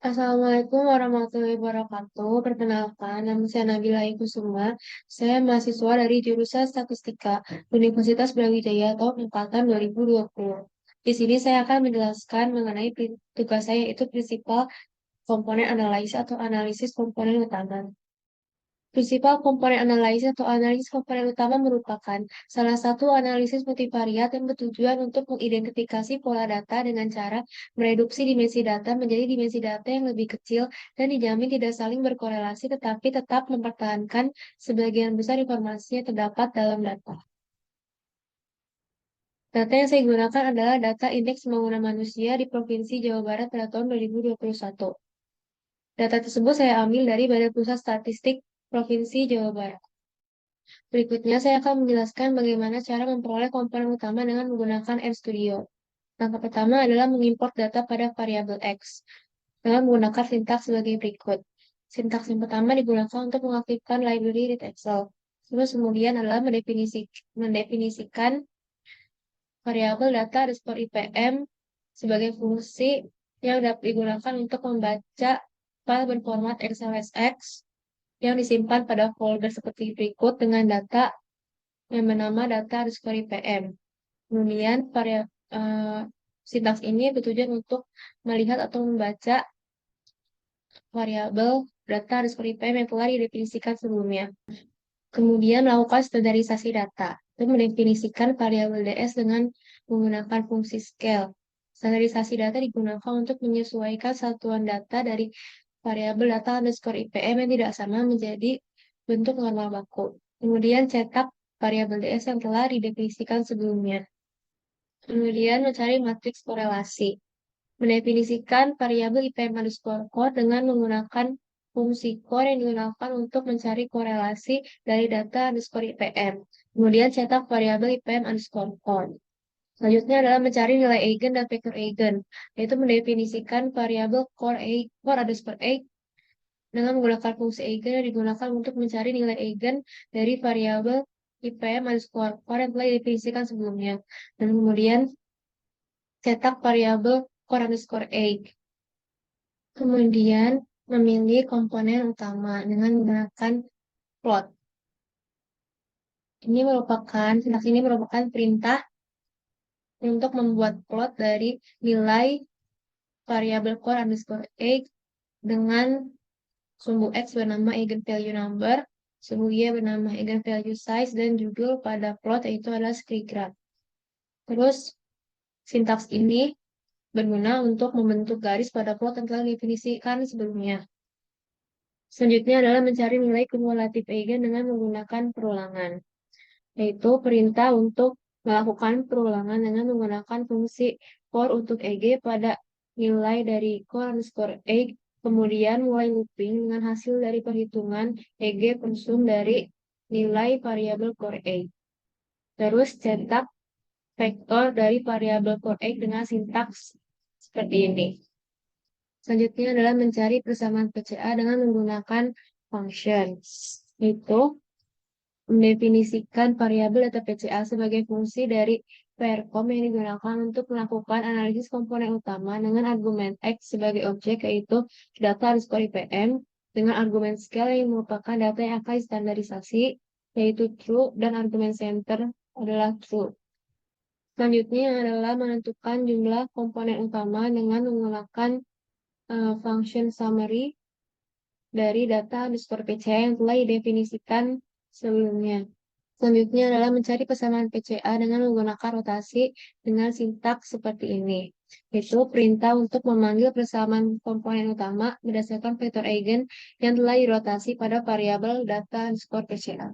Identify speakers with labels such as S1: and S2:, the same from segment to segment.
S1: Assalamualaikum warahmatullahi wabarakatuh. Perkenalkan, nama saya Nabila Ikusuma. Saya mahasiswa dari jurusan Statistika Universitas Brawijaya tahun angkatan 2020. Di sini saya akan menjelaskan mengenai tugas saya yaitu prinsipal komponen analisis atau analisis komponen utama. Prinsipal komponen analisis atau analisis komponen utama merupakan salah satu analisis multivariat yang bertujuan untuk mengidentifikasi pola data dengan cara mereduksi dimensi data menjadi dimensi data yang lebih kecil dan dijamin tidak saling berkorelasi tetapi tetap mempertahankan sebagian besar informasi yang terdapat dalam data. Data yang saya gunakan adalah data indeks pembangunan manusia di Provinsi Jawa Barat pada tahun 2021. Data tersebut saya ambil dari Badan Pusat Statistik Provinsi Jawa Barat. Berikutnya, saya akan menjelaskan bagaimana cara memperoleh komponen utama dengan menggunakan RStudio. Langkah pertama adalah mengimport data pada variabel X dengan menggunakan sintaks sebagai berikut. Sintaks yang pertama digunakan untuk mengaktifkan library read Excel. Terus kemudian adalah mendefinisikan variabel data underscore IPM sebagai fungsi yang dapat digunakan untuk membaca file berformat XLSX yang disimpan pada folder seperti berikut dengan data yang bernama data underscore IPM. Kemudian sintaks ini bertujuan untuk melihat atau membaca variabel data underscore IPM yang telah didefinisikan sebelumnya. Kemudian melakukan standarisasi data dan mendefinisikan variabel DS dengan menggunakan fungsi scale. Standarisasi data digunakan untuk menyesuaikan satuan data dari variabel data underscore IPM yang tidak sama menjadi bentuk normal baku. Kemudian cetak variabel DS yang telah didefinisikan sebelumnya. Kemudian mencari matriks korelasi. Mendefinisikan variabel IPM underscore core dengan menggunakan fungsi core yang digunakan untuk mencari korelasi dari data underscore IPM. Kemudian cetak variabel IPM underscore core. Selanjutnya adalah mencari nilai eigen dan vektor eigen, yaitu mendefinisikan variabel core underscore eigen dengan menggunakan fungsi eigen yang digunakan untuk mencari nilai eigen dari variabel IPM underscore core yang telah didefinisikan sebelumnya. Dan kemudian cetak variabel core underscore egg. Kemudian memilih komponen utama dengan menggunakan plot. Sintaks ini merupakan perintah untuk membuat plot dari nilai variabel core underscore egg dengan sumbu X bernama eigenvalue number, sumbu Y bernama eigenvalue size, dan judul pada plot yaitu adalah scree graph. Terus, sintaks ini berguna untuk membentuk garis pada plot yang telah didefinisikan sebelumnya. Selanjutnya adalah mencari nilai kumulatif eigen dengan menggunakan perulangan, yaitu perintah untuk melakukan perulangan dengan menggunakan fungsi for untuk EG pada nilai dari core underscore egg, kemudian mulai looping dengan hasil dari perhitungan EG konsum dari nilai variabel core egg. Terus cetak vektor dari variabel core egg dengan sintaks seperti ini. Selanjutnya adalah mencari persamaan PCA dengan menggunakan function, yaitu mendefinisikan variabel data PCA sebagai fungsi dari percom yang digunakan untuk melakukan analisis komponen utama dengan argumen X sebagai objek, yaitu data underscore IPM, dengan argumen scale yang merupakan data yang akan standarisasi, yaitu true, dan argumen center adalah true. Selanjutnya adalah menentukan jumlah komponen utama dengan menggunakan function summary dari data underscore PCA yang telah didefinisikan sebelumnya. Selanjutnya adalah mencari persamaan PCA dengan menggunakan rotasi dengan sintaks seperti ini, yaitu perintah untuk memanggil persamaan komponen utama berdasarkan vektor eigen yang telah dirotasi pada variabel data underscore PCA.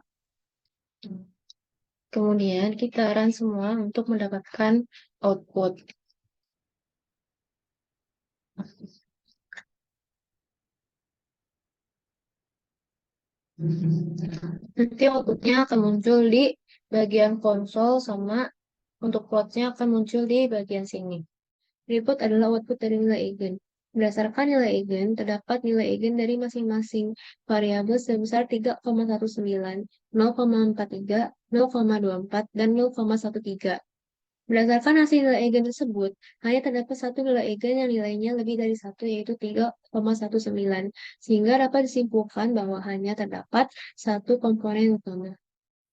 S1: Kemudian kita run semua untuk mendapatkan output. Nanti outputnya akan muncul di bagian konsol sama untuk plotnya akan muncul di bagian sini. Berikut adalah output dari nilai eigen. Berdasarkan nilai eigen, terdapat nilai eigen dari masing-masing variabel sebesar 3,19, 0,43, 0,24, dan 0,13. Berdasarkan hasil nilai eigen tersebut, hanya terdapat satu nilai eigen yang nilainya lebih dari satu, yaitu 3,19, sehingga dapat disimpulkan bahwa hanya terdapat satu komponen utama.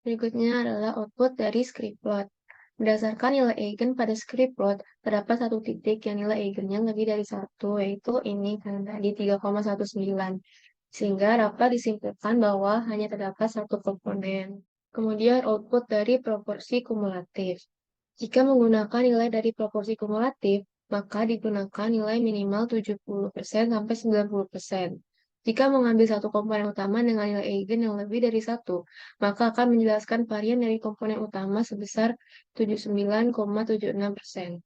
S1: Berikutnya adalah output dari script plot. Berdasarkan nilai eigen pada script plot, terdapat satu titik yang nilai eigennya lebih dari satu, yaitu ini kan tadi 3,19, sehingga dapat disimpulkan bahwa hanya terdapat satu komponen. Kemudian output dari proporsi kumulatif. Jika menggunakan nilai dari proporsi kumulatif, maka digunakan nilai minimal 70% sampai 90%. Jika mengambil satu komponen utama dengan nilai eigen yang lebih dari satu, maka akan menjelaskan varian dari komponen utama sebesar 79,76%.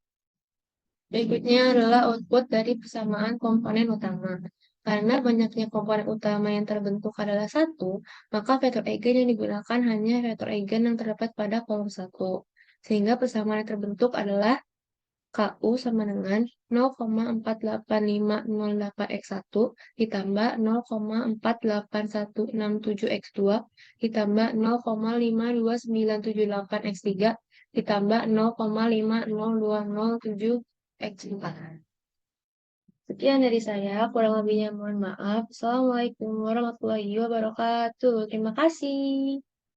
S1: Berikutnya adalah output dari persamaan komponen utama. Karena banyaknya komponen utama yang terbentuk adalah satu, maka vektor eigen yang digunakan hanya vektor eigen yang terdapat pada kolom 1. Sehingga persamaan yang terbentuk adalah KU sama dengan 0,48508x1 ditambah 0,48167x2 ditambah 0,52978x3 ditambah 0,50207x4. Sekian dari saya, kurang lebihnya mohon maaf. Assalamualaikum warahmatullahi wabarakatuh. Terima kasih.